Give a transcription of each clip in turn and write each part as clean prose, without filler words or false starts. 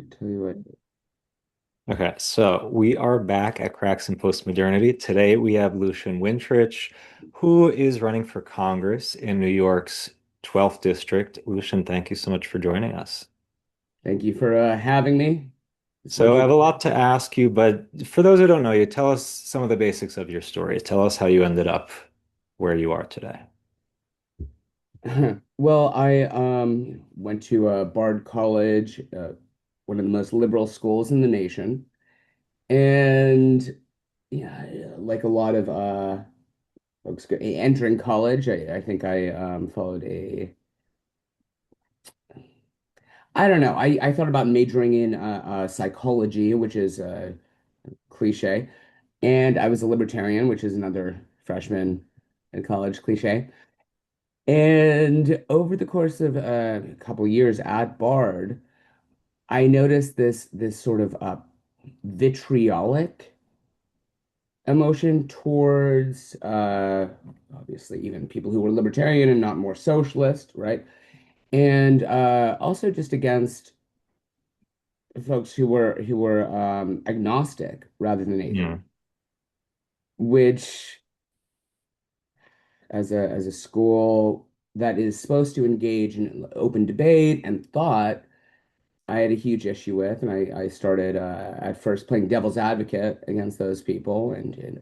Tell you what. Okay, so we are back at Cracks in Postmodernity. Today we have Lucian Wintrich, who is running for Congress in New York's 12th district. Lucian, thank you so much for joining us. Thank you for having me. It's So I pleasure. have a lot to ask you, but for those who don't know you, tell us some of the basics of your story. Tell us how you ended up where you are today. Well, I went to Bard College, one of the most liberal schools in the nation, and yeah, like a lot of folks entering college, I think I followed a I don't know. I thought about majoring in psychology, which is cliche, and I was a libertarian, which is another freshman in college cliche. And over the course of a couple years at Bard, I noticed this sort of vitriolic emotion towards obviously even people who were libertarian and not more socialist, right? And also just against folks who were agnostic rather than atheist, Hmm. which as a school that is supposed to engage in open debate and thought, I had a huge issue with, and I started at first playing devil's advocate against those people, and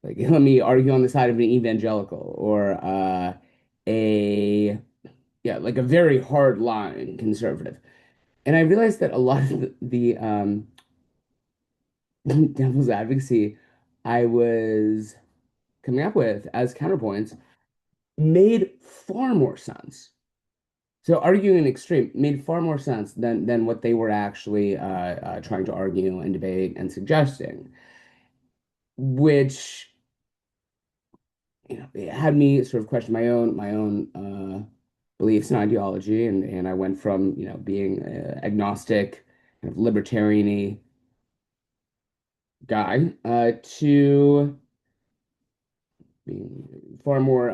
like let me argue on the side of an evangelical or a yeah like a very hard line conservative, and I realized that a lot of the devil's advocacy I was coming up with as counterpoints made far more sense. So arguing an extreme made far more sense than what they were actually trying to argue and debate and suggesting, which it had me sort of question my own beliefs and ideology, and I went from being agnostic, kind of libertarian-y guy to being far more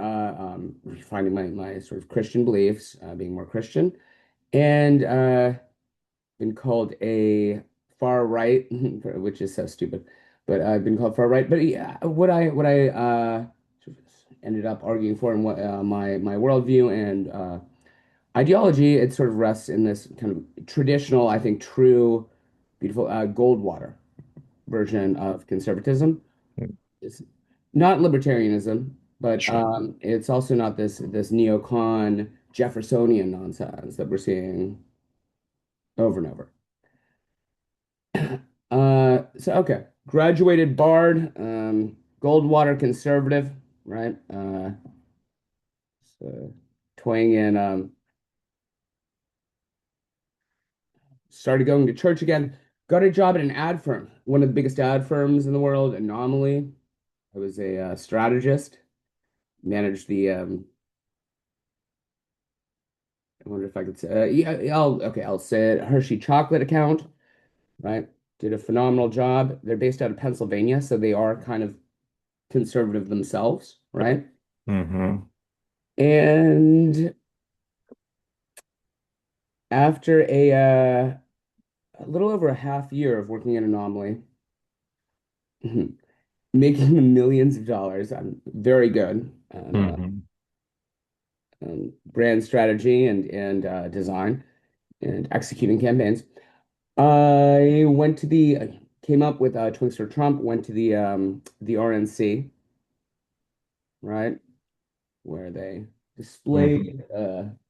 refining my sort of Christian beliefs, being more Christian, and been called a far right, which is so stupid, but I've been called far right. But yeah, what I sort of ended up arguing for and what my worldview and ideology, it sort of rests in this kind of traditional, I think, true, beautiful Goldwater version of conservatism. It's not libertarianism, but Sure. it's also not this neocon Jeffersonian nonsense that we're seeing over and over. So okay, graduated Bard, Goldwater conservative, right? So toying in, started going to church again. Got a job at an ad firm, one of the biggest ad firms in the world, Anomaly. I was a strategist, managed the. I wonder if I could say, yeah, I'll say it. Hershey chocolate account, right? Did a phenomenal job. They're based out of Pennsylvania, so they are kind of conservative themselves, right? Hmm. And after a little over a half year of working at Anomaly, making millions of dollars, I'm very good at Hmm. brand strategy and design and executing campaigns. I went to the came up with Twinks for Trump, went to the RNC, right, where they Hmm. displayed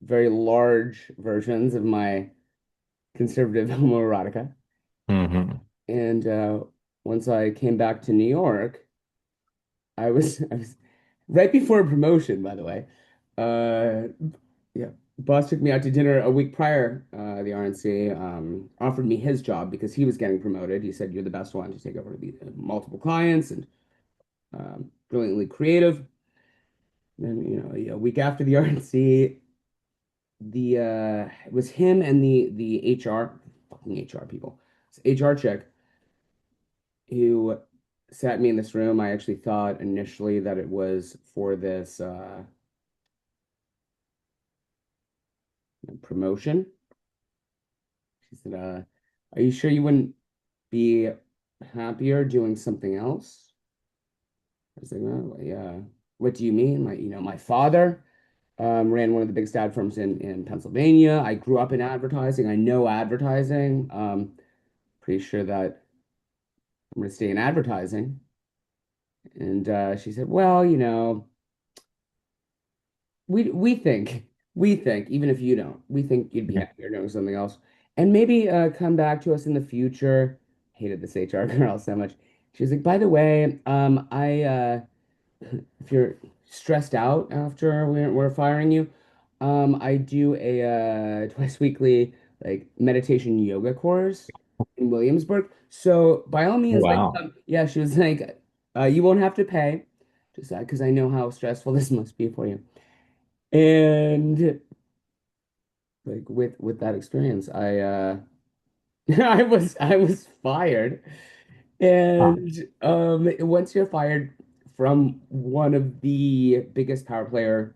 very large versions of my conservative homoerotica. Hmm. And once I came back to New York, I was right before a promotion, by the way. Uh, yeah, boss took me out to dinner a week prior. The RNC offered me his job because he was getting promoted. He said, "You're the best one to take over the multiple clients and brilliantly creative." And a week after the RNC, the it was him and the HR fucking HR people, HR chick who sat me in this room. I actually thought initially that it was for this promotion. She said, "Are you sure you wouldn't be happier doing something else?" I was like, "Oh, yeah. What do you mean? My father ran one of the big stat firms in Pennsylvania. I grew up in advertising. I know advertising. Pretty sure that I'm going to stay in advertising." And she said, "Well, we think, even if you don't, we think you'd be happier doing something else, and maybe come back to us in the future." Hated this HR girl so much. She was like, "By the way, I if you're stressed out after we're firing you, I do a twice weekly like meditation yoga course in Williamsburg. So by all means, like, Wow. yeah." She was like, "You won't have to pay, just because I know how stressful this must be for you." And like with that experience, I was fired. Huh. And once you're fired from one of the biggest power player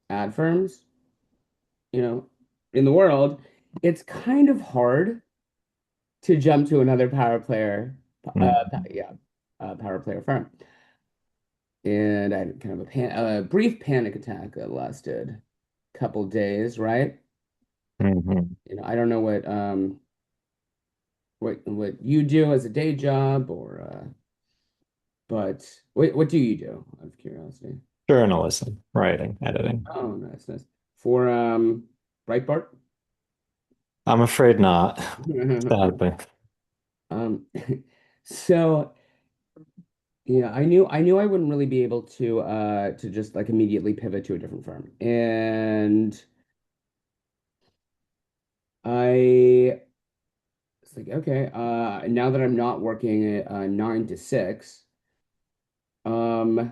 ad firms, you know, in the world, it's kind of hard to jump to another power player, Mm, yeah, power player firm. And I had kind of a brief panic attack that lasted a couple days, right? mhm. I don't know what you do as a day job, or but what do you do out of curiosity? Journalism, writing, editing. Oh, nice, nice. For Breitbart. I'm afraid not, sadly. Um, so yeah, I knew I wouldn't really be able to just like immediately pivot to a different firm. And I was like, okay, now that I'm not working at 9 to 6, um,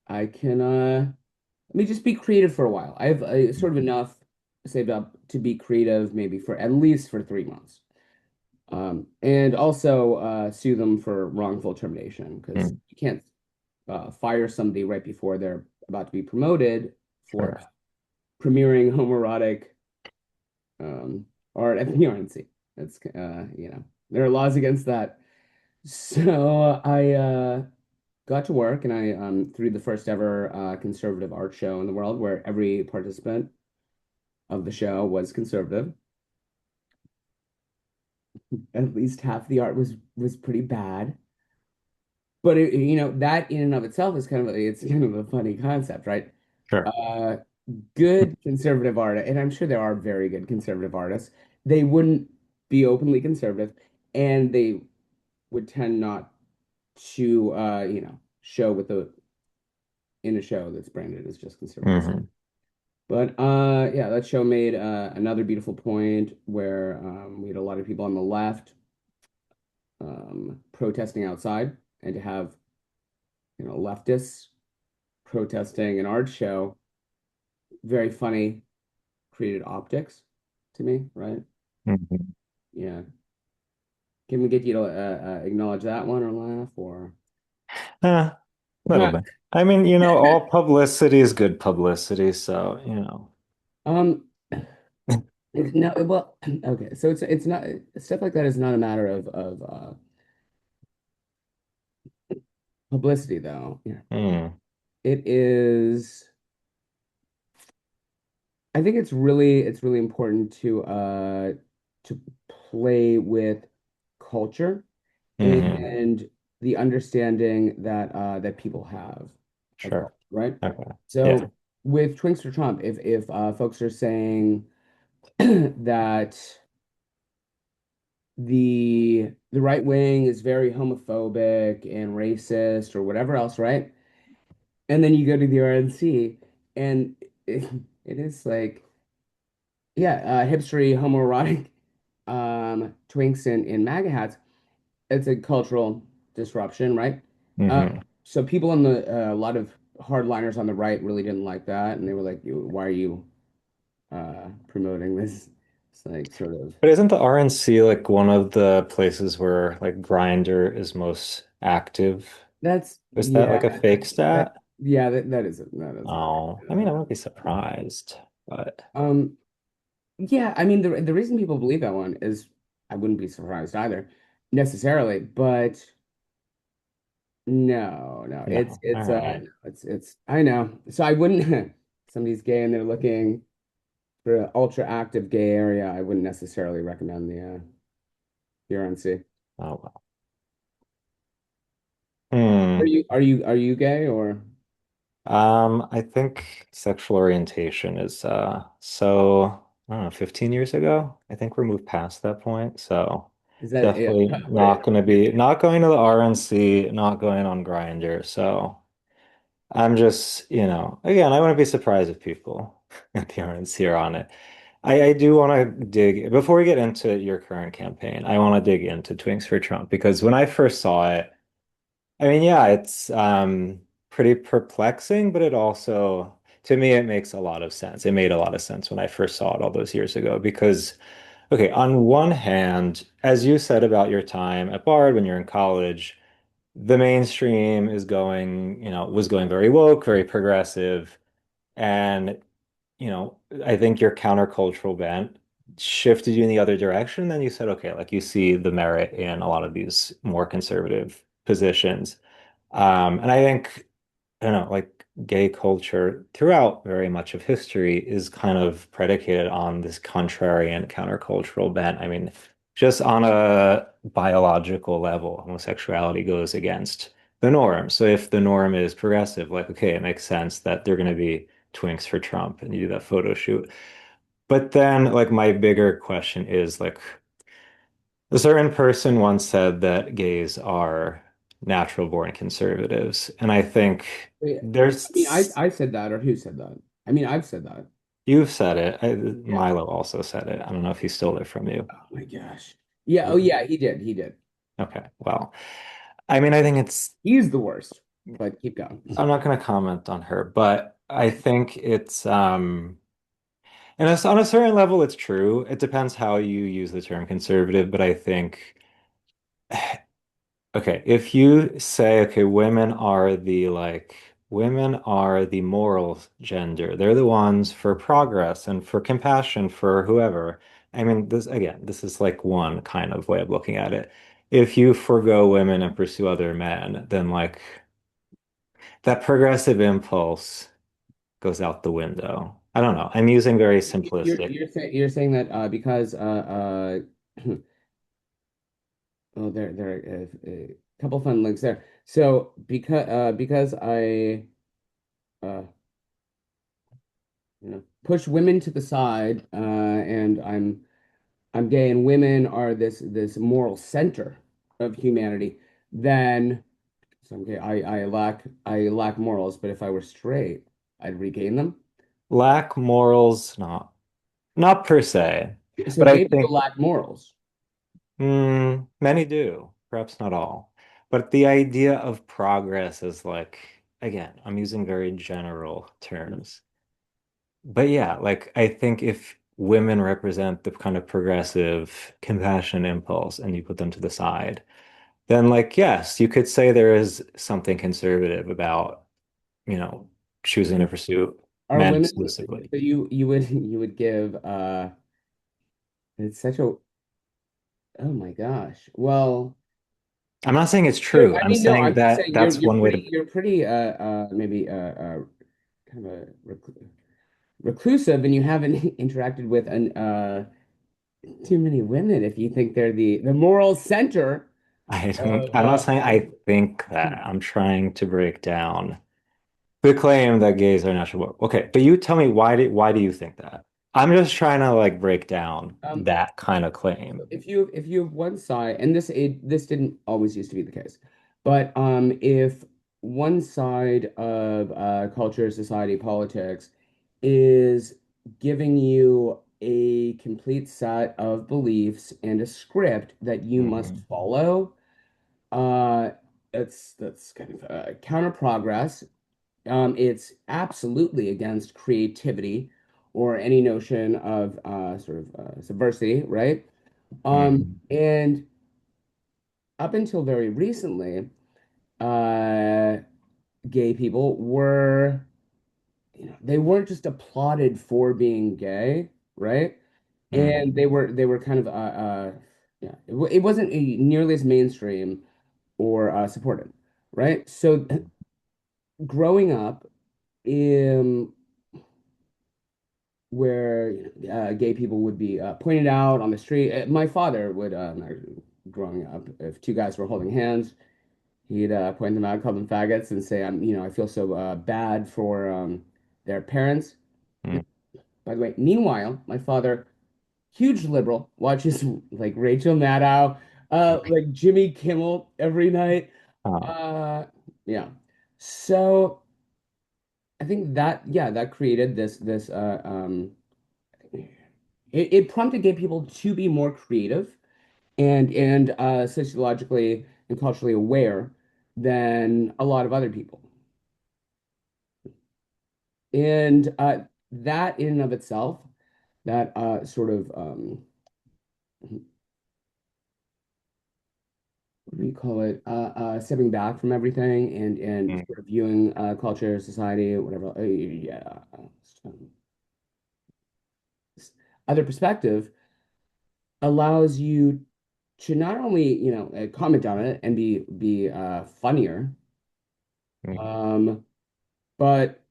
I can let me just be creative for a while. I have sort of enough saved up to be creative maybe for at least for 3 months. And also sue them for wrongful termination, because Mm, you can't fire somebody right before they're about to be promoted for sure. premiering homoerotic art at the RNC. That's there are laws against that. So I got to work, and I threw the first ever conservative art show in the world, where every participant of the show was conservative. At least half the art was pretty bad. But that in and of itself is it's kind of a funny concept, right? Sure. Uh, Good conservative art, and I'm sure there are very good conservative artists. They wouldn't be openly conservative, and they would tend not to, show with the in a show that's branded as just conservative. Hmm. But yeah, that show made another beautiful point where we had a lot of people on the left protesting outside, and to have leftists protesting an art show, very funny, created optics to me, right? Hmm. Yeah. Can we get you to acknowledge that one or laugh or? A little bit. I mean, all publicity is good publicity, so, Um, no, well, okay. So it's not, stuff like that is not a matter of publicity, though. Yeah. Mm, It is. I think it's really important to play with culture hmm. and the understanding that people have of Sure. culture, right? Okay. Yeah. So with Twinks for Trump, if folks are saying that the right wing is very homophobic and racist or whatever else, right? And then you go to the RNC, and it is like, yeah, hipstery, homoerotic twinks in MAGA hats. It's a cultural disruption, right? Uh, Hmm. so people a lot of hardliners on the right really didn't like that, and they were like, "Why are you promoting this?" It's like sort of But isn't the RNC like one of the places where like Grinder is most active? that's Is that yeah like a fake that stat? yeah that is a Oh, I mean, I wouldn't be surprised, but um Yeah, I mean the reason people believe that one is I wouldn't be surprised either necessarily, but no, No. All right. it's I know. So I wouldn't somebody's gay and they're looking for an ultra active gay area, I wouldn't necessarily recommend the RNC. Oh well. Hmm. Are you gay or I think sexual orientation is I don't know, 15 years ago. I think we're moved past that point. So is that definitely not going to be not going to the RNC, not going on Grindr. So I'm just, again, I wouldn't be surprised if people at the RNC are on it. I do want to dig before we get into your current campaign, I want to dig into Twinks for Trump because when I first saw it, I mean, yeah, it's pretty perplexing, but it also, to me, it makes a lot of sense. It made a lot of sense when I first saw it all those years ago because, okay, on one hand, as you said about your time at Bard when you're in college, the mainstream is going, was going very woke, very progressive, and I think your countercultural bent shifted you in the other direction. Then you said, okay, like you see the merit in a lot of these more conservative positions. And I think, I don't know, like gay culture throughout very much of history is kind of predicated on this contrarian countercultural bent. I mean, just on a biological level, homosexuality goes against the norm. So if the norm is progressive, like, okay, it makes sense that they're going to be twinks for Trump and you do that photo shoot. But then, like, my bigger question is like, a certain person once said that gays are natural born conservatives. And I think I mean there's, I said that or who said that? I mean I've said that. you've said it. Yeah. Milo also said it. I don't know if he stole it from you. Oh my gosh. Yeah, oh yeah, he did. He did. Okay. Well, I mean, I think He's the worst. But keep going. I'm not going to comment on her, but I think and it's, on a certain level, it's true. It depends how you use the term conservative, but I think okay, if you say, okay, women are the moral gender. They're the ones for progress and for compassion for whoever. I mean, this is like one kind of way of looking at it. If you forgo women and pursue other men, then like that progressive impulse goes out the window. I don't know. I'm using very simplistic. You're saying that because oh there are a couple fun links there. So because I uh push women to the side and I'm gay and women are this moral center of humanity, then so I'm gay, I lack morals, but if I were straight, I'd regain them. Lack morals, not per se, So but I gay people think lack morals. Many do, perhaps not all. But the idea of progress is like, again, I'm using very general terms. But yeah, like I think if women represent the kind of progressive compassion impulse and you put them to the side, then like, yes, you could say there is something conservative about, you know, choosing to pursue Are men women exclusively. so you would give it's such a oh my gosh. Well, I'm not saying it's true. I I'm mean no, saying I'm just that saying you're that's you're one way to pretty you're pretty maybe kind of a reclusive and you haven't interacted with too many women if you think they're the moral center of I'm not saying I think that. I'm trying to break down the claim that gays are natural born. Okay, but you tell me why do you think that? I'm just trying to like break down um that kind of claim. if you have one side, and this didn't always used to be the case, but if one side of culture, society, politics is giving you a complete set of beliefs and a script that you must Mhm. follow, uh, that's kind of counter progress. It's absolutely against creativity or any notion of sort of subversity, right? Mhm. And up until very recently, uh, gay people were, they weren't just applauded for being gay, right? Mm. and they were kind of yeah, it wasn't nearly as mainstream or supported, right? So growing up in where gay people would be pointed out on the street. My father would, growing up, if two guys were holding hands, he'd point them out, call them faggots, and say, I feel so bad for their parents. Mm. By the way, meanwhile, my father, huge liberal, watches like Rachel Maddow, like Jimmy Kimmel every night. Oh. Uh, yeah. So I think that, yeah, that created this. It prompted gay people to be more creative and sociologically and culturally aware than a lot of other people. And that in and of itself, that sort of what do you call it? Stepping back from everything and Mm. sort of viewing culture, society, whatever. Yeah, um, other perspective allows you to not only comment on it and be funnier, Mm. um, but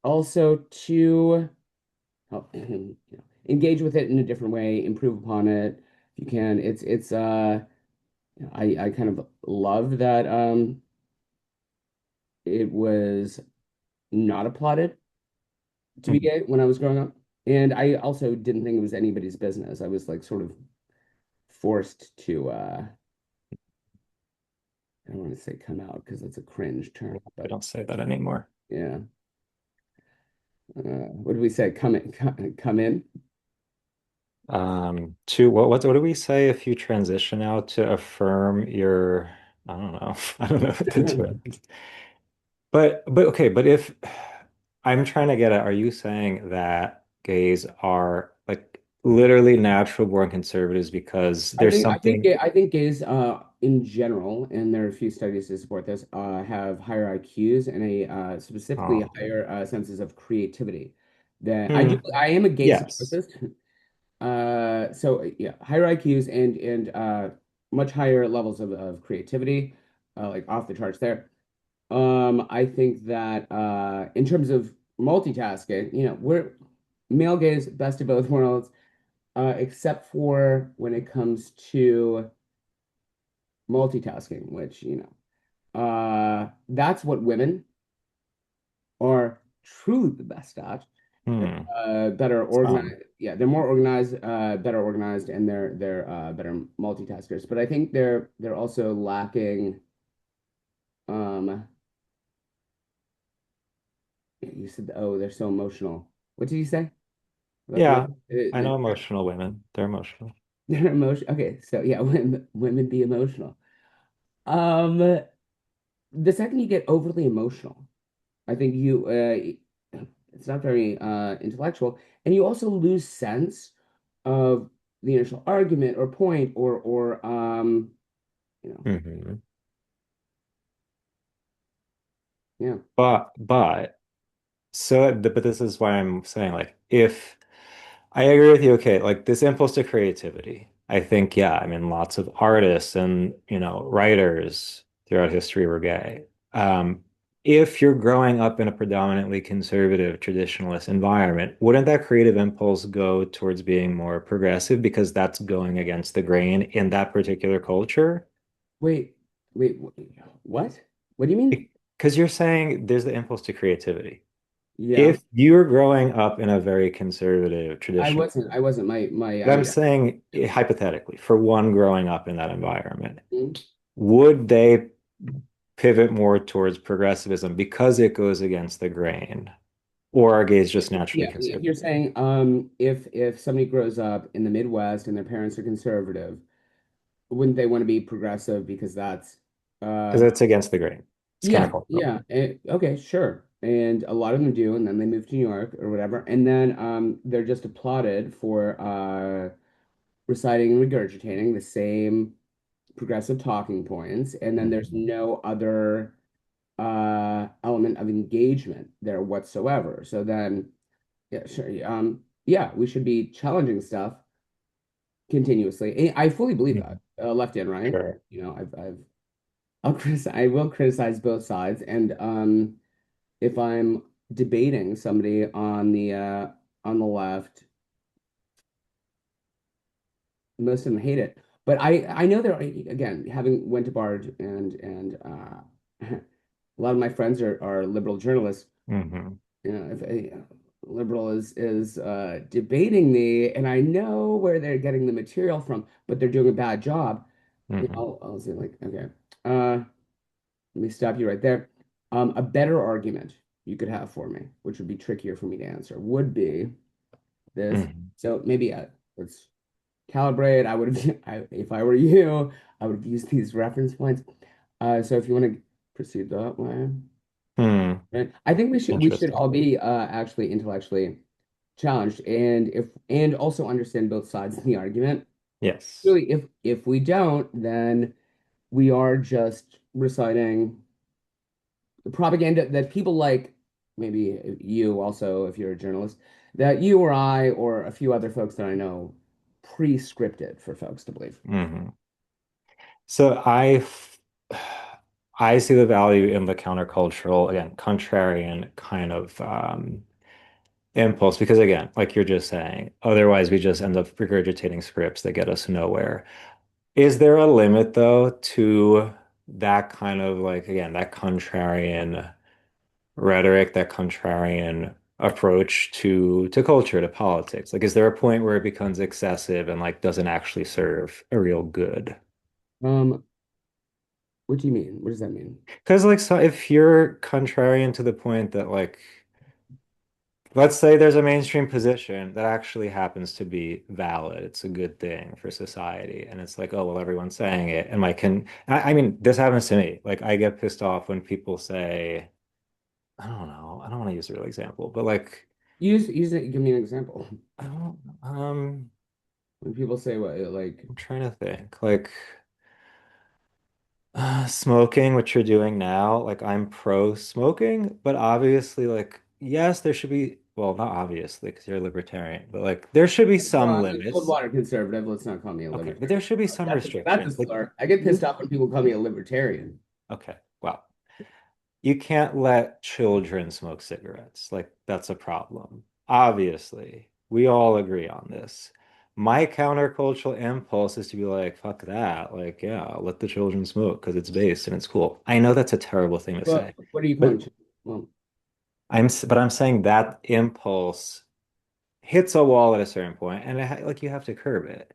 also to help engage with it in a different way, improve upon it if you can. I kind of love that it was not applauded to be Mm. gay when I was growing up. And I also didn't think it was anybody's business. I was like sort of forced to I don't want to say come out because it's a cringe term, We but don't say that anymore. yeah. What do we say? Come in. To what do we say if you transition out to affirm your, I don't know. I don't know what to do it. But okay, but if I'm trying to get at, are you saying that gays are like literally natural born conservatives because I there's think I think something, I think gays in general, and there are a few studies to support this, have higher IQs and a specifically oh, higher senses of creativity. That I do. hmm, I am a gay yes. supremacist. So yeah, higher IQs and much higher levels of creativity, like off the charts there. I think that in terms of multitasking, we're male gays, best of both worlds, except for when it comes to multitasking, which, that's what women are truly the best at. Hmm. Better Some. organized. Yeah, they're more organized, better organized, and they're better multitaskers. But I think they're also lacking. Um, you said, oh, they're so emotional. What did you say about the Yeah, women? I know emotional women. They're emotional. They're emotional. Okay, so yeah, women be emotional. Um, the second you get overly emotional, I think it's not very intellectual, and you also lose sense of the initial argument or point or you know, Hmm. yeah. But so, but this is why I'm saying, like, if I agree with you, okay, like this impulse to creativity, I think, yeah, I mean, lots of artists and, writers throughout history were gay. If you're growing up in a predominantly conservative, traditionalist environment, wouldn't that creative impulse go towards being more progressive because that's going against the grain in that particular culture? Wait, wait, what? What do you mean? Because you're saying there's the impulse to creativity. Yeah, If you're growing up in a very conservative, I traditional, wasn't. I wasn't. My but I'm I saying yeah. hypothetically, for one growing up in that environment, Mhm. would they pivot more towards progressivism because it goes against the grain? Or are gays just naturally Yeah, if conservative? you're saying if somebody grows up in the Midwest and their parents are conservative, wouldn't they want to be progressive because that's Because uh it's against the grain. It's yeah, countercultural. yeah. Okay, sure. And a lot of them do, and then they move to New York or whatever, and then they're just applauded for reciting and regurgitating the same progressive talking points, and then there's Mhm. no other element of engagement there whatsoever. So then, yeah, sure. yeah, we should be challenging stuff continuously. I fully believe that, Mhm. left and right. Sure. You know, I will criticize both sides, and if I'm debating somebody on the left, most of them hate it. But I know there again, having went to Bard and a lot of my friends are liberal journalists. Hmm. You know, if a liberal is debating me, and I know where they're getting the material from, but they're doing a bad job, you Hmm. know, I'll say like, okay, let me stop you right there. A better argument you could have for me, which would be trickier for me to answer, would be this. Hmm. So maybe let's calibrate. I would have, if I were you, I would have used these reference points. So if you want to proceed that way, Hmm. right? I think we should Interesting. all be actually intellectually challenged, and also understand both sides of the argument. Yes. Really, if we don't, then we are just reciting the propaganda that people like, maybe you also, if you're a journalist, that you or I or a few other folks that I know pre-scripted for folks to believe. Hmm. So I see the value in the countercultural, again, contrarian kind of impulse because again, like you're just saying, otherwise we just end up regurgitating scripts that get us nowhere. Is there a limit though to that kind of like again, that contrarian rhetoric, that contrarian approach to culture, to politics? Like, is there a point where it becomes excessive and like doesn't actually serve a real good? Um, what do you mean? What does that mean? Because like so if you're contrarian to the point that like let's say there's a mainstream position that actually happens to be valid. It's a good thing for society. And it's like, oh, well, everyone's saying it. And like, I mean, this happens to me. Like, I get pissed off when people say, I don't know, I don't want to use a real example, but like, Use it. Give me an example. I don't, When people say what, like, I'm trying to think. Like, smoking, what you're doing now, like I'm pro smoking, but obviously, like, yes, there should be, well, not obviously, because you're a libertarian, but like, there should be well, some I'm a cold limits. water conservative. Let's not call me a Okay, but there libertarian. should be some That's a restrictions. Like, slur. I get pissed you, off when people call me a libertarian. okay, well, you can't let children smoke cigarettes. Like, that's a problem. Obviously, we all agree on this. My countercultural impulse is to be like, fuck that. Like, yeah, let the children smoke because it's based and it's cool. I know that's a terrible thing to But say, what are you but calling? Well, but I'm saying that impulse hits a wall at a certain point, and like you have to curb it.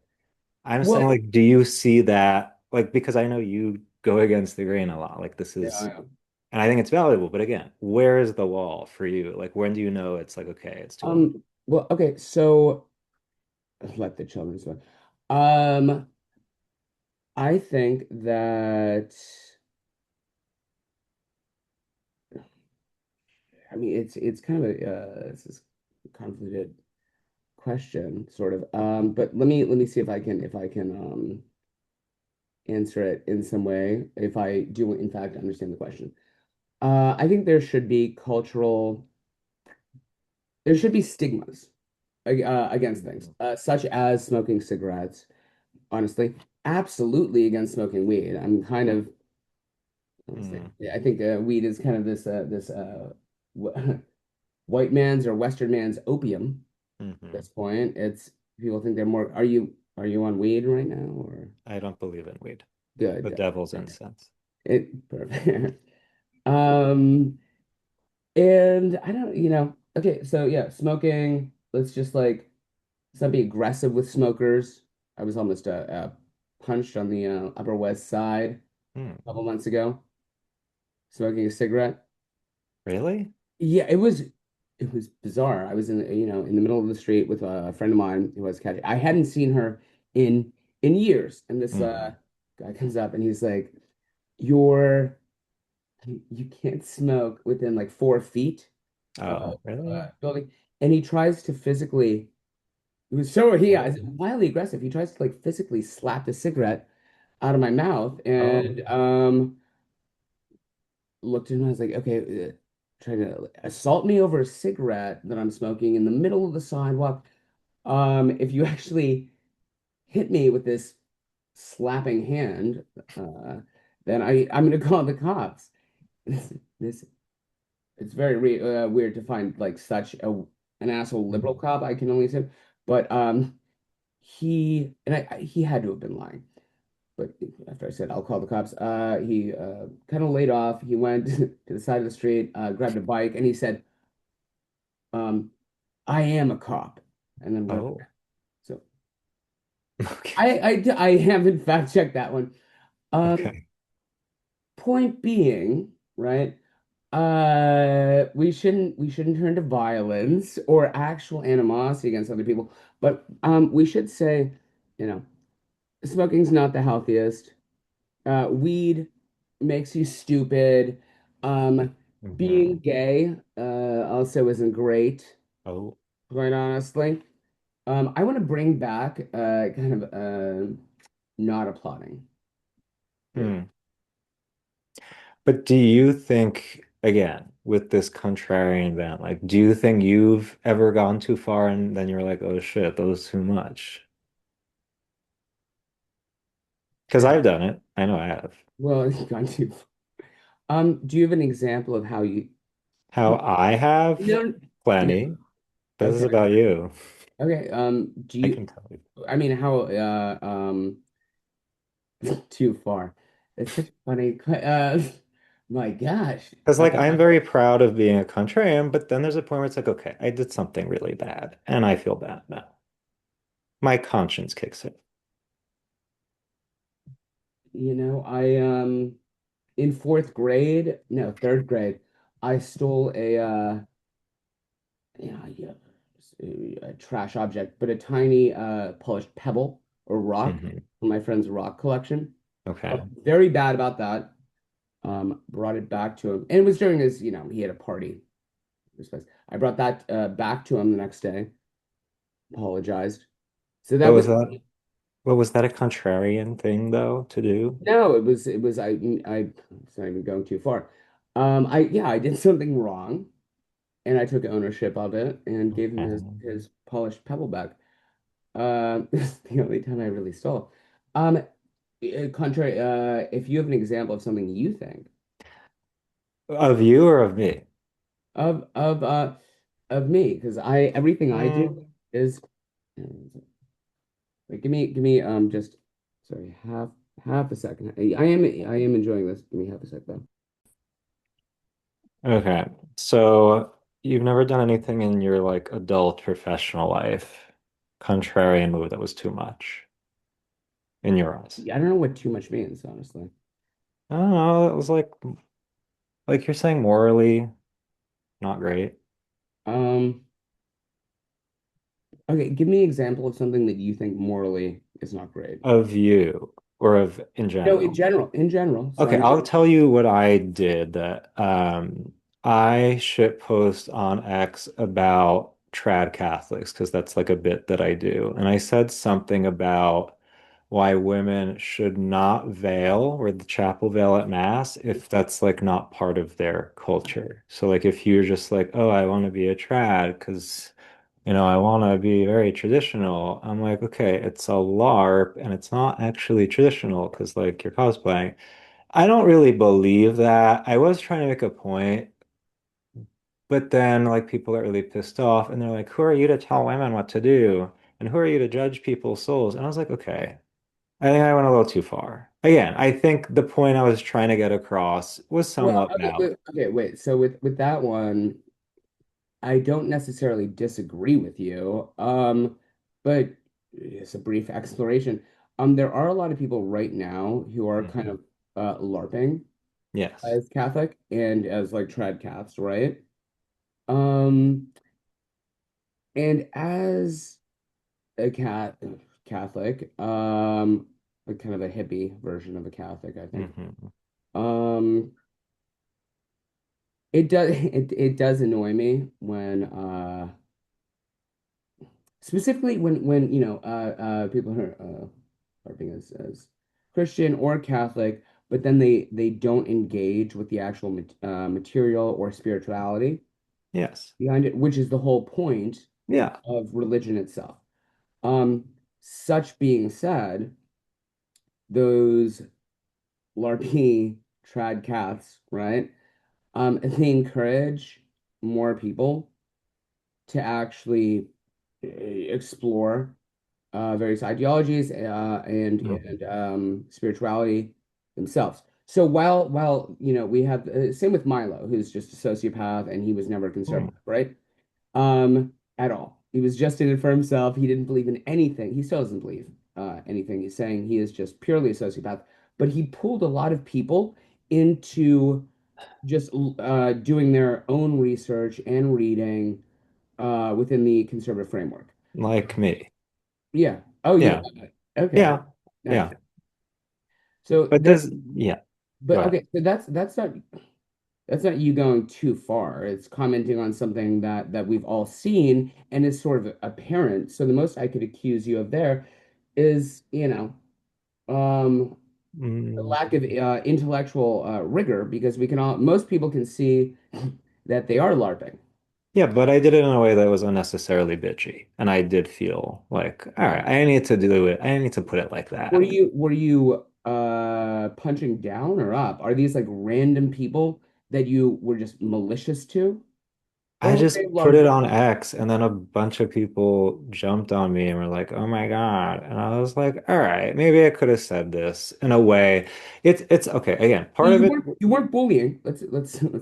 I'm saying well, like, do you see that? Like, because I know you go against the grain a lot. Like, this yeah, is, yeah. and I think it's valuable. But again, where is the wall for you? Like, when do you know it's like, okay, it's too much? Well, okay, so let the children smoke. Um, I think that I mean it's kind of a this is a convoluted question, sort of. But let me see if I can answer it in some way, if I do in fact understand the question. I think there should be stigmas against things, such as smoking cigarettes. Honestly, absolutely against smoking weed. I'm kind of, honestly, Mm, yeah, I think weed is kind of this white man's or Western man's opium at hmm. this point. It's people think they're more. Are you on weed right now or I don't believe in weed. good? The Good. devil's Okay. incense. It perfect. Um, and I don't, okay, so yeah, smoking. Let's just like let's not be aggressive with smokers. I was almost punched on the Upper West Side Hmm. a couple months ago, smoking a cigarette. Really? Yeah, it was bizarre. I was in the middle of the street with a friend of mine who was catching. I hadn't seen her in years, and this Hmm. guy comes up and he's like, "You're you can't smoke within like 4 feet of Oh, really? building," and he tries to physically. It was so he is Oh, wildly aggressive. He tries to like physically slap the cigarette out of my mouth, oh. and looked at him and I was like, okay, trying to assault me over a cigarette that I'm smoking in the middle of the sidewalk. If you actually hit me with this slapping hand, uh, then I'm gonna call the cops. This it's very weird to find like such an asshole liberal Mhm. cop. I can only say, but he had to have been lying. But after I said I'll call the cops, he kind of laid off. He went to the side of the street, grabbed a bike, and he said, um, "I am a cop," and then went over Oh, there. So okay. I haven't fact checked that one. Um, Okay. Point being, right? We shouldn't turn to violence or actual animosity against other people, but we should say, you know, smoking's not the healthiest. Weed makes you stupid. Being Hmm. gay also isn't great, Oh. quite honestly. I want to bring back kind of not applauding. Yeah. Hmm. But do you think, again, with this contrarian band, like, do you think you've ever gone too far and then you're like, oh shit, that was too much? Because I've done it. I know I have. Well, gone too. Do you have an example of how you? How I have No. Yeah. plenty. This is Okay. about you. Okay. Do I you? can tell you. I mean, how? Too far. It's such a funny. My gosh. Because, like, I'm very proud of being a contrarian, but then there's a point where it's like, okay, I did something really bad, and I feel bad now. My conscience kicks in. I in fourth grade, no, third grade, I stole yeah, a trash object, but a tiny polished pebble or rock Hmm. from my friend's rock collection. Okay. Very bad about that. Brought it back to him, and it was during his, he had a party. I brought that back to him the next day. Apologized. So But that was was that what was that a contrarian thing though to do? no, it was I it's not even going too far. I did something wrong, and I took ownership of it and gave him his polished pebble back. It's the only time I really stole. Contrary, if you have an example of something you think Of you or of me? of of uh of me, because I everything I Mm, do is wait, give me just sorry, half a second. I am enjoying this. Give me half a sec though. okay. So you've never done anything in your like adult professional life, contrarian move that was too much in your eyes. I don't know what too much means, honestly. I don't know. It was like you're saying morally not great. Um, okay, give me an example of something that you think morally is not great. Of you or of in No, in general. general, in general. So Okay, I I'll know. tell you what I did that I shit post on X about trad Catholics because that's like a bit that I do. And I said something about why women should not veil or the chapel veil at mass if that's like not part of their culture. So like if you're just like, oh, I want to be a trad because I want to be very traditional. I'm like, okay, it's a LARP and it's not actually traditional because like you're cosplaying. I don't really believe that. I was trying to make a point, but then like people are really pissed off and they're like, who are you to tell women what to do? And who are you to judge people's souls? And I was like, okay, I think I went a little too far. Again, I think the point I was trying to get across was Well, somewhat okay, valid. wait. So with that one, I don't necessarily disagree with you. But it's a brief exploration. There are a lot of people right now who are kind Mhm. of LARPing Yes. as Catholic and as like trad Caths, right? Um, and as a Catholic, like kind of a hippie version of a Catholic, I think. Hmm. Um, it does annoy me when specifically when people are being as Christian or Catholic, but then they don't engage with the actual material or spirituality Yes. behind it, which is the whole point Yeah. of religion itself. Um, Such being said, those LARPy trad cats, right? They encourage more people to actually explore various ideologies and spirituality themselves. So while we have same with Milo, who's just a sociopath and he was never Hmm. conservative, right? At all. He was just in it for himself. He didn't believe in anything. He still doesn't believe anything he's saying. He is just purely a sociopath. But he pulled a lot of people into just doing their own research and reading within the conservative framework. Like me. Yeah. Oh, you. Yeah. Okay. Yeah. Nice. Yeah. So But there, does, yeah, go but ahead. okay. So that's not you going too far. It's commenting on something that we've all seen and is sort of apparent. So the most I could accuse you of there is, a Mm, lack of intellectual rigor because most people can see that they are LARPing. yeah, but I did it in a way that was unnecessarily bitchy. And I did feel like, all right, I need to do it. I need to put it like Were that. you punching down or up? Are these like random people that you were just malicious to? I Or were they just put it larger? on X, and then a bunch of people jumped on me and were like, "Oh my God." And I was like, "All right, maybe I could have said this in a way." It's okay. Again, So part of it, you weren't bullying. Let's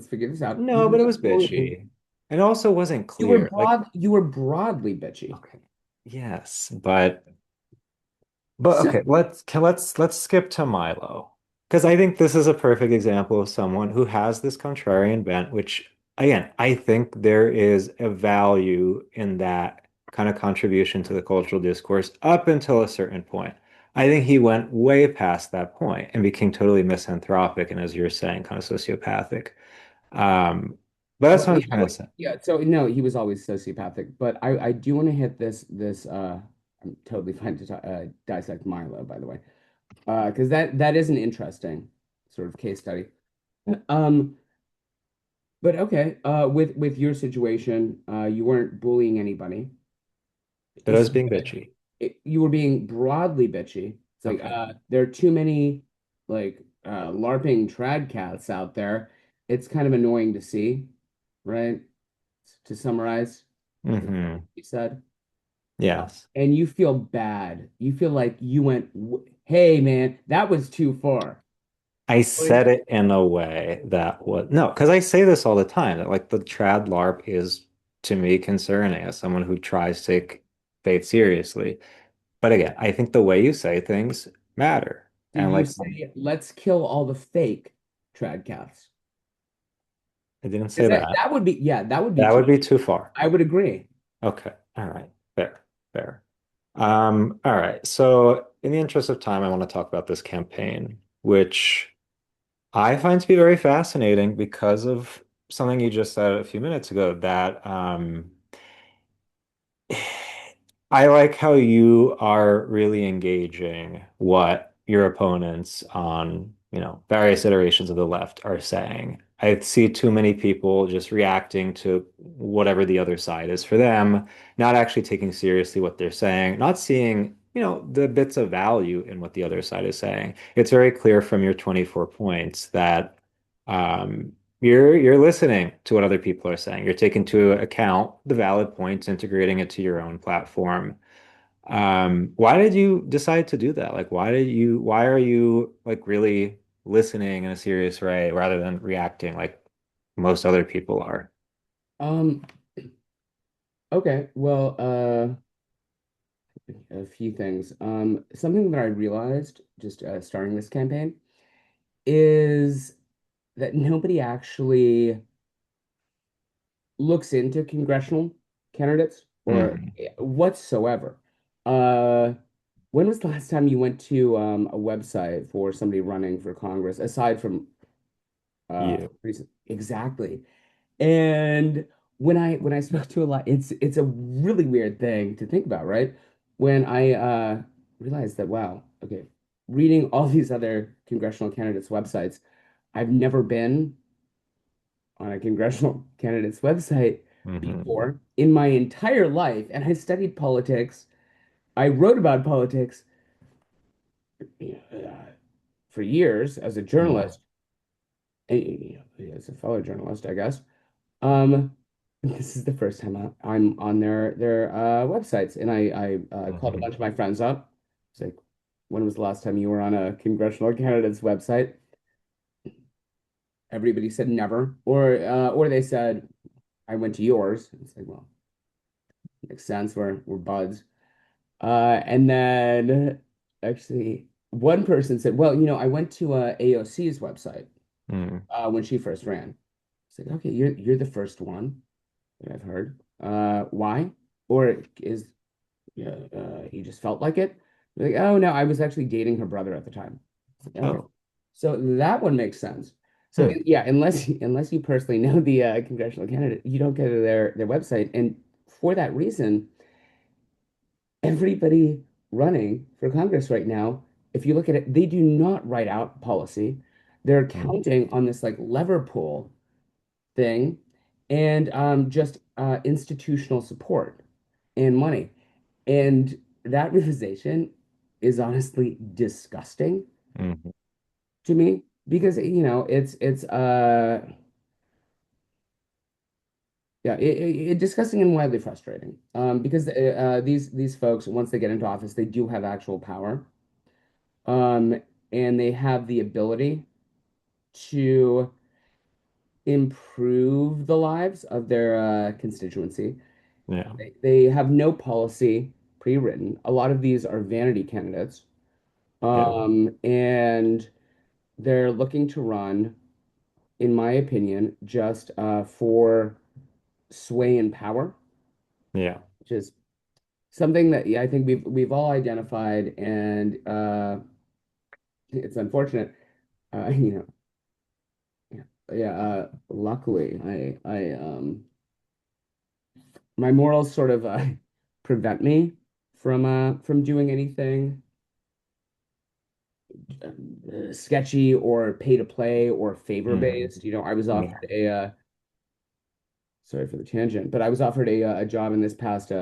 figure this out. You no, were but it was not bullying. bitchy. It also wasn't clear. Like, You were broadly bitchy. okay, yes, but So okay, let's skip to Milo. Because I think this is a perfect example of someone who has this contrarian bent, which again, I think there is a value in that kind of contribution to the cultural discourse up until a certain point. I think he went way past that point and became totally misanthropic and, as you're saying, kind of sociopathic. But that's well, what I'm trying to say. yeah, so no, he was always sociopathic. But I do want to hit this I'm totally fine to dissect Milo, by the way. Because that is an interesting sort of case study. Um, but okay, with your situation, you weren't bullying anybody. But I was being bitchy. You were being broadly bitchy. It's like Okay. there are too many like LARPing trad cats out there. It's kind of annoying to see, right? To summarize what Hmm. you said. Yes. And you feel bad. You feel like you went, hey man, that was too far. I Like, said it in a way that was no, because I say this all the time that like the trad LARP is to me concerning as someone who tries to take faith seriously. But again, I think the way you say things matter. did And you like say, let's kill all the fake trad cats? I didn't say Because that. that would be, yeah, that would be That too, would be too far. I would agree. Okay. All right. Fair. Fair. All right. So in the interest of time, I want to talk about this campaign, which I find to be very fascinating because of something you just said a few minutes ago that I like how you are really engaging what your opponents on, various iterations of the left are saying. I see too many people just reacting to whatever the other side is for them, not actually taking seriously what they're saying, not seeing, the bits of value in what the other side is saying. It's very clear from your 24 points that um, you're listening to what other people are saying. You're taking into account the valid points, integrating it to your own platform. Why did you decide to do that? Like, why are you like really listening in a serious way rather than reacting like most other people are? Um, okay, well, a few things. Something that I realized just starting this campaign is that nobody actually looks into congressional candidates or Hmm. whatsoever. Uh, when was the last time you went to a website for somebody running for Congress aside from You. recent? Exactly. And when I spoke to a lot, it's a really weird thing to think about, right? When I realized that, wow, okay, reading all these other congressional candidates' websites, I've never been on a congressional candidate's website Hmm. before in my entire life, and I studied politics I wrote about politics for years as a Mm. journalist, as a fellow journalist, I guess. Um, this is the first time I'm on their websites, and I called a Hmm. bunch of my friends up. It's like, when was the last time you were on a congressional candidate's website? Everybody said never, or they said I went to yours. It's like, well, makes sense. We're buds. And then actually, one person said, well, I went to AOC's website Mm. when she first ran. It's like, okay, you're the first one that I've heard. Why? Or is he just felt like it? Like, oh no, I was actually dating her brother at the time. It's like, okay, Oh. so that one makes sense. So Hmm. yeah, unless you personally know the congressional candidate, you don't go to their website, and for that reason, everybody running for Congress right now, if you look at it, they do not write out policy. They're Mm. counting on this like lever pull thing and just institutional support and money. And that realization is honestly disgusting Mhm. to me because it's yeah disgusting and widely frustrating because these folks once they get into office they do have actual power um and they have the ability to improve the lives of their constituency. Yeah. They have no policy pre-written. A lot of these are vanity candidates, Yeah. and they're looking to run, in my opinion, just for sway and power, Yeah. which is something that yeah, I think we've all identified, and it's unfortunate. You know, yeah, yeah. Luckily, my morals sort of prevent me from doing anything sketchy or pay to play or favor Mhm. based. I was Yeah. offered a sorry for the tangent, but I was offered a job in this past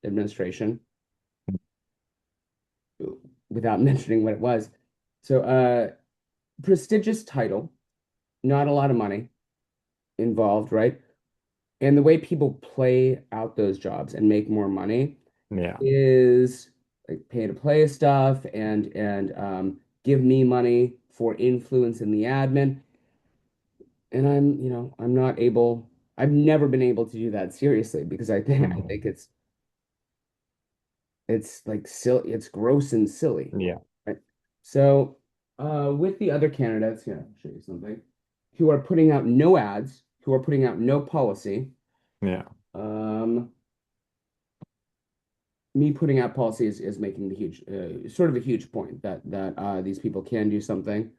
administration without mentioning what it was. So, prestigious title, not a lot of money involved, right? And the way people play out those jobs and make more money Yeah. is like pay to play stuff and give me money for influence in the admin. And I'm not able, I've never been able to do that seriously because I Mhm. think it's like silly, it's gross and silly, Yeah. right? So, with the other candidates, yeah, I'll show you something, who are putting out no ads, who are putting out no policy, Yeah. um, me putting out policy is making the huge, sort of a huge point that these people can do something.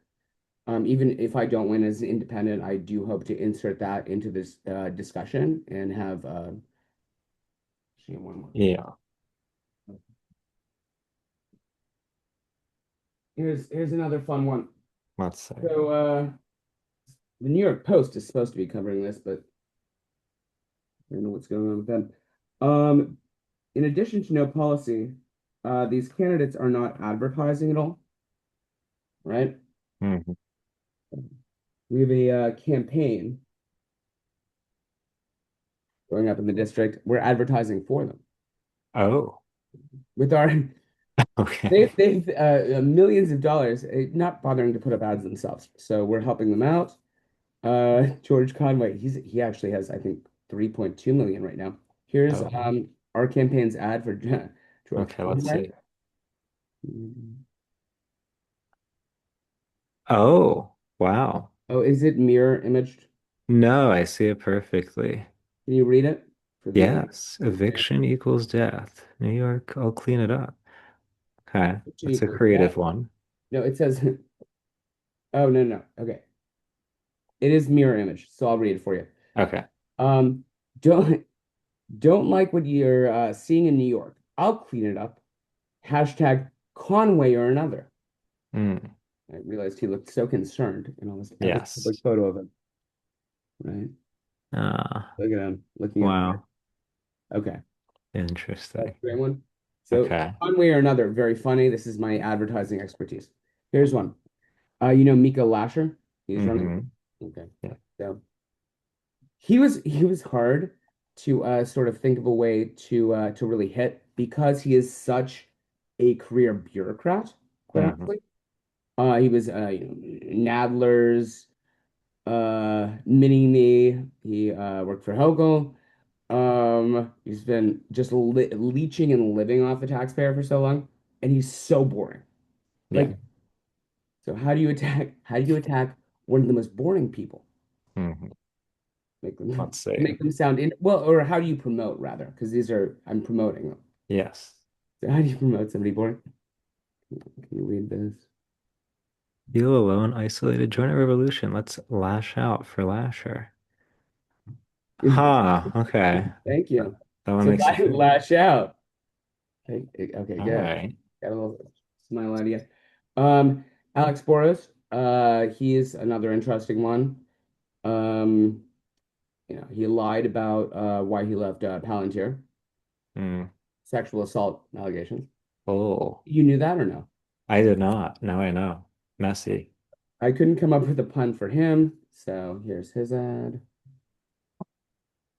Even if I don't win as an independent, I do hope to insert that into this discussion and have actually one more. Yeah. Here's another fun one. Let's say. So the New York Post is supposed to be covering this, but I don't know what's going on with them. Um, in addition to no policy, these candidates are not advertising at all, right? Hmm. We have a campaign going up in the district. We're advertising for them Oh. with our Okay. they've millions of dollars, not bothering to put up ads themselves. So we're helping them out. George Conway, he actually has, I think, 3.2 million right now. Here's Oh. our campaign's ad for George Okay. Let's Conway. see. Oh. Wow. Oh, is it mirror imaged? No, I see it perfectly. Can you read it for the Yes. Eviction equals death. New York, I'll clean it up. Okay. eviction That's a equals death? creative one. No, it says, oh, no, no. Okay. It is mirror image, so I'll read it for you. Okay. Um, don't don't like what you're seeing in New York. I'll clean it up. Hashtag Conway or another. Mm. I realized he looked so concerned in almost every public Yes. photo of him, right? Uh, Look at him looking at me. wow. Okay, that's Interesting. a great one. So Okay. one way or another, very funny. This is my advertising expertise. Here's one. You know Mika Lasher? He's running. Hmm. Okay. Yeah. So he was hard to sort of think of a way to really hit because he is such a career bureaucrat, quite Hmm. honestly. He was Nadler's mini me. He worked for Hochul. He's been just leeching and living off the taxpayer for so long, and he's so boring. Yeah. Like, so how do you attack one of the most boring people? Hmm. Let's see. Make them sound in well, or how do you promote rather? Because these are I'm promoting them. Yes. So how do you promote somebody boring? Can you read this? Feel alone, isolated, join a revolution. Let's lash out for Lasher. Huh. Okay. Thank That you. that one So makes you think. lash out. Okay, okay, All good. right. Got a little smile out of you. Alex Boros, he is another interesting one. Um, he lied about why he left Palantir, Mm. sexual assault allegations. Oh, You knew that or no? I did not. Now I know. Messy. I couldn't come up with a pun for him, so here's his ad.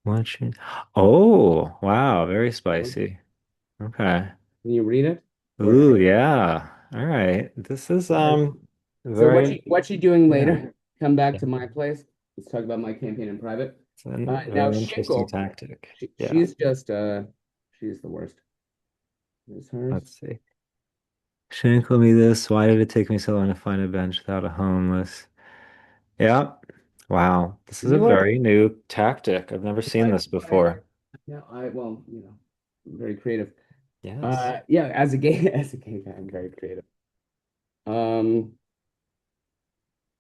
What you... Oh, wow. Very Can spicy. Okay. you read it? Or Ooh, yeah. All right. This is so very what you doing yeah. later? Come back Yeah. to my place. Let's talk about my campaign in private. It's a Now very interesting Schinkel, tactic. Yeah. she's just she's the worst. Here's hers. Let's see. Shankle me this. Why did it take me so long to find a bench without a homeless? Yeah. Wow. This is a You are very new tactic. I've never seen I, this I before. yeah, very creative. Yes. Yeah, as a gay as a gay guy, I'm very creative. Um,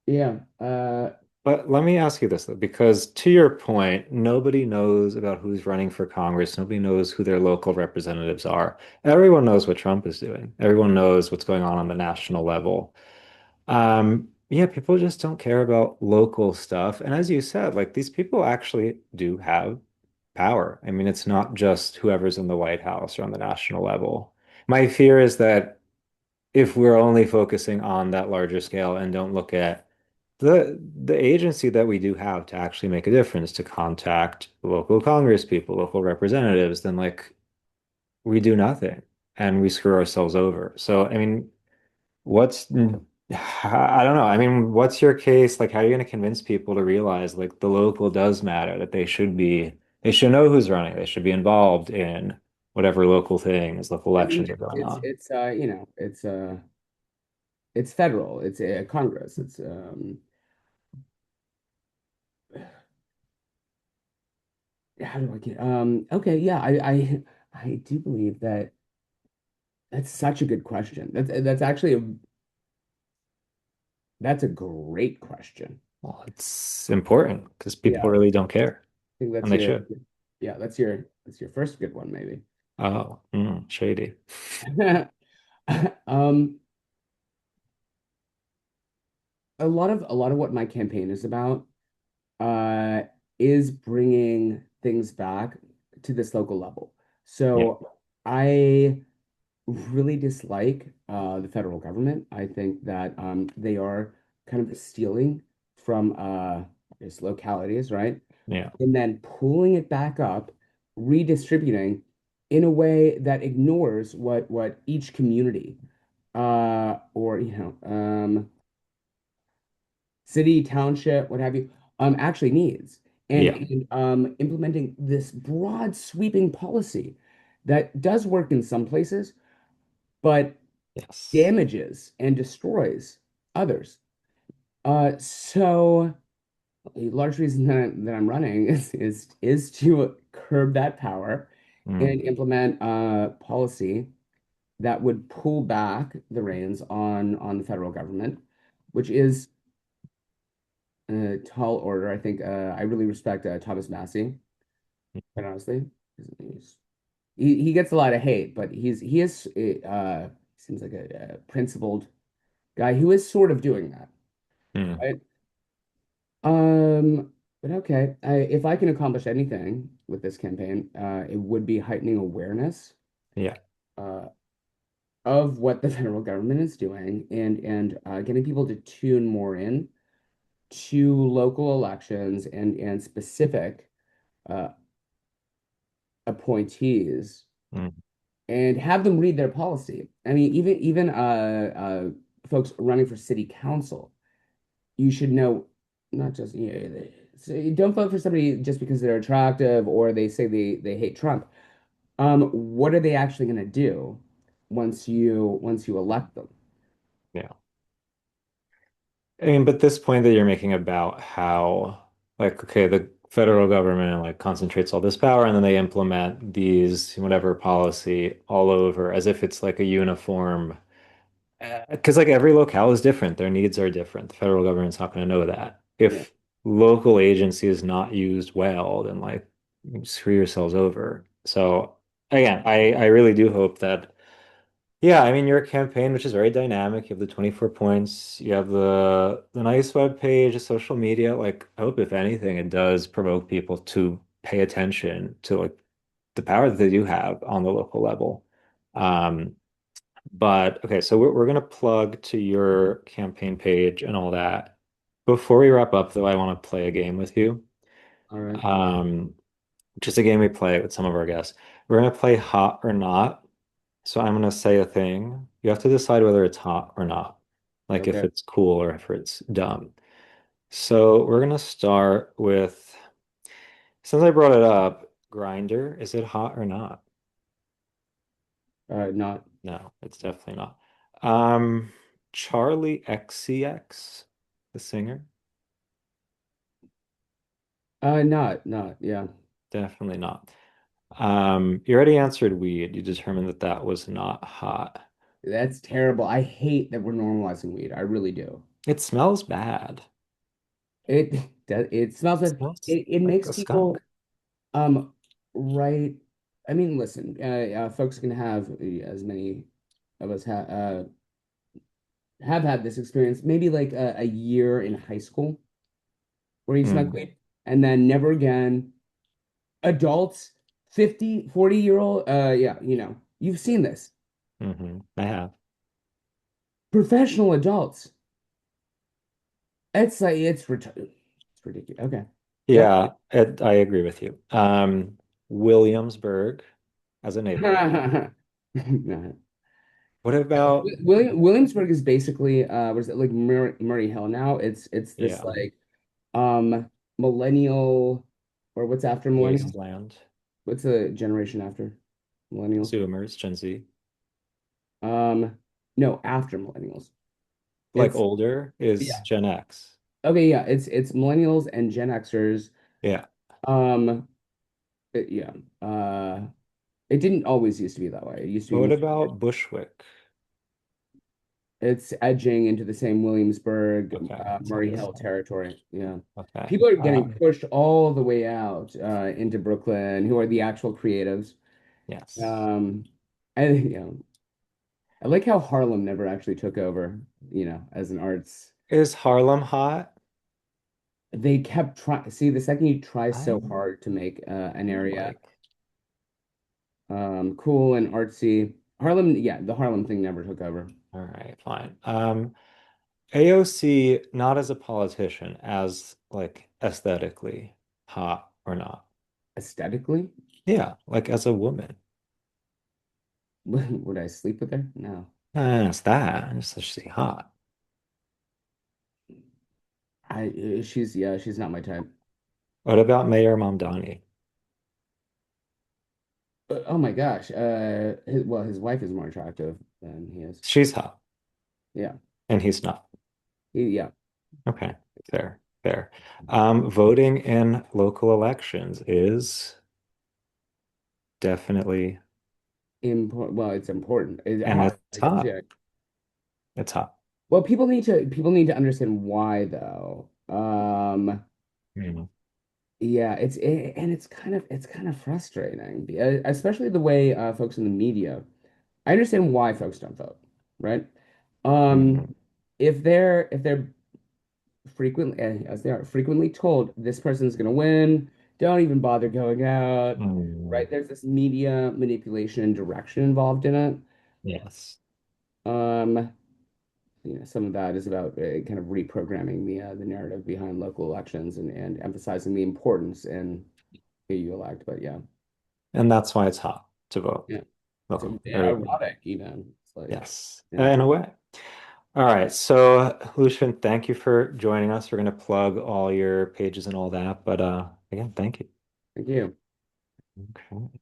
yeah, But let me ask you this though, because to your point, nobody knows about who's running for Congress. Nobody knows who their local representatives are. Everyone knows what Trump is doing. Everyone knows what's going on the national level. Yeah, people just don't care about local stuff. And as you said, like these people actually do have power. I mean, it's not just whoever's in the White House or on the national level. My fear is that if we're only focusing on that larger scale and don't look at the agency that we do have to actually make a difference, to contact local Congress people, local representatives, then like we do nothing and we screw ourselves over. So, I mean, what's I don't know. I mean, what's your case? Like, how are you going to convince people to realize like the local does matter, that they should know who's running, they should be involved in whatever local things, local I elections mean are going on. it's it's federal. It's Congress. It's how do I get okay, yeah, I do believe that that's such a good question. That's actually that's a great question. Well, it's important because people Yeah, I really don't care, think and that's they your should. yeah, that's your first good one maybe. Oh, shady. Um, a lot of what my campaign is about uh, is bringing things back to this local level. Yeah, So I really dislike the federal government. I think that they are kind of stealing from its localities, right? yeah, And then pulling it back up, redistributing in a way that ignores what each community or city, township, what have you, actually needs. yeah, And implementing this broad sweeping policy that does work in some places, but yes. damages and destroys others. So a large reason that I'm running is to curb that power and Mm, implement policy that would pull back the reins on the federal government, which is a tall order. I think I really respect Thomas Massey, quite honestly. He gets a lot of hate, but he is seems like a principled guy who is sort of doing that, mm, right? But okay, if I can accomplish anything with this campaign, it would be heightening awareness yeah, uh, of what the federal government is doing, and getting people to tune more in to local elections and specific uh, appointees, Mm. and have them read their policy. I mean, folks running for city council, you should know not just so you don't vote for somebody just because they're attractive or they say they hate Trump. What are they actually going to do once you elect them? Yeah. I mean, but this point that you're making about how, like, okay, the federal government like concentrates all this power and then they implement these whatever policy all over as if it's like a uniform, because like every locale is different, their needs are different. The federal government's not going to know that. Yeah, If local agency is not used well, then like screw yourselves over. So again, I really do hope that. Yeah, I mean your campaign, which is very dynamic. You have the 24 points, you have the nice web page, social media. Like, I hope if anything, it does provoke people to pay attention to like the power that they do have on the local level. Um, but okay, so we're gonna plug to your campaign page and all that. Before we wrap up, though, I want to play a game with you. all right, Um, just a game we play with some of our guests. We're gonna play hot or not. So I'm going to say a thing. You have to decide whether it's hot or not, like if okay. it's cool or if it's dumb. So we're going to start with, since I brought it up, Grinder. Is it hot or not? Not No, it's definitely not. Um, Charlie XCX, the singer? not yeah. Definitely not. You already answered weed. You determined that that was not hot. That's terrible. I hate that we're normalizing weed. I really do. It smells bad. It it smells It bad. smells It like makes a skunk. people right. I mean, listen, folks can have as many of us have had this experience, maybe like a year in high school where you smoke Mm, weed and then never again. Adults, 50, 40-year-old, yeah, you've seen this. I have. Professional adults. It's like it's ridiculous. Okay. Yep. Yeah, I agree with you. Williamsburg as a neighborhood. No. What about, Williamsburg is basically what is it like Murray Hill now? It's this yeah, like um millennial, or what's after millennial? Wasteland, What's the generation after millennials? Zoomers, Gen Z? Um no, after millennials. Like It's older is yeah. Gen X. Okay, yeah, it's millennials and Gen Xers. Yeah. Um yeah. It didn't always used to be that way. It used to be What more. about Bushwick? It's edging into the same Williamsburg, Okay, it's on Murray this Hill side. territory. Yeah. Okay. People are getting pushed all the way out into Brooklyn, who are the actual creatives. Yes. Um, I like how Harlem never actually took over, as an arts. Is Harlem hot? They kept trying. See, the second you try I so hard to make an feel area like, cool and artsy, Harlem, yeah, the Harlem thing never took over. all right, fine. AOC, not as a politician, as like aesthetically hot or not. Aesthetically, Yeah, like as a woman. would I sleep with her? No. It's that. It's just hot. She's not my type. What about Mayor Mamdani? Oh my gosh. His wife is more attractive than he is. She's hot, Yeah. and he's not. Yeah. Okay, fair, fair. Voting in local elections is definitely, Important. Well, it's important. It's and hot, it's I guess. hot. Yeah. It's hot. Well, people need to understand why though. Mm. Yeah, and it's kind of frustrating, especially the way folks in the media. I understand why folks don't vote, right? Um, Mhm. if they're frequently, as they are frequently told, this person's going to win. don't even bother going out, Mm, right? There's this media manipulation and direction involved in it. yes. Um, some of that is about kind of reprogramming the narrative behind local elections and emphasizing the importance in who you elect. But yeah, And that's why it's hot to vote. yeah, Local. so Or, erotic even. It's like, yes, yeah, in a way. All right. So, Lucian, thank you for joining us. We're going to plug all your pages and all that. But again, thank you. thank you. Okay.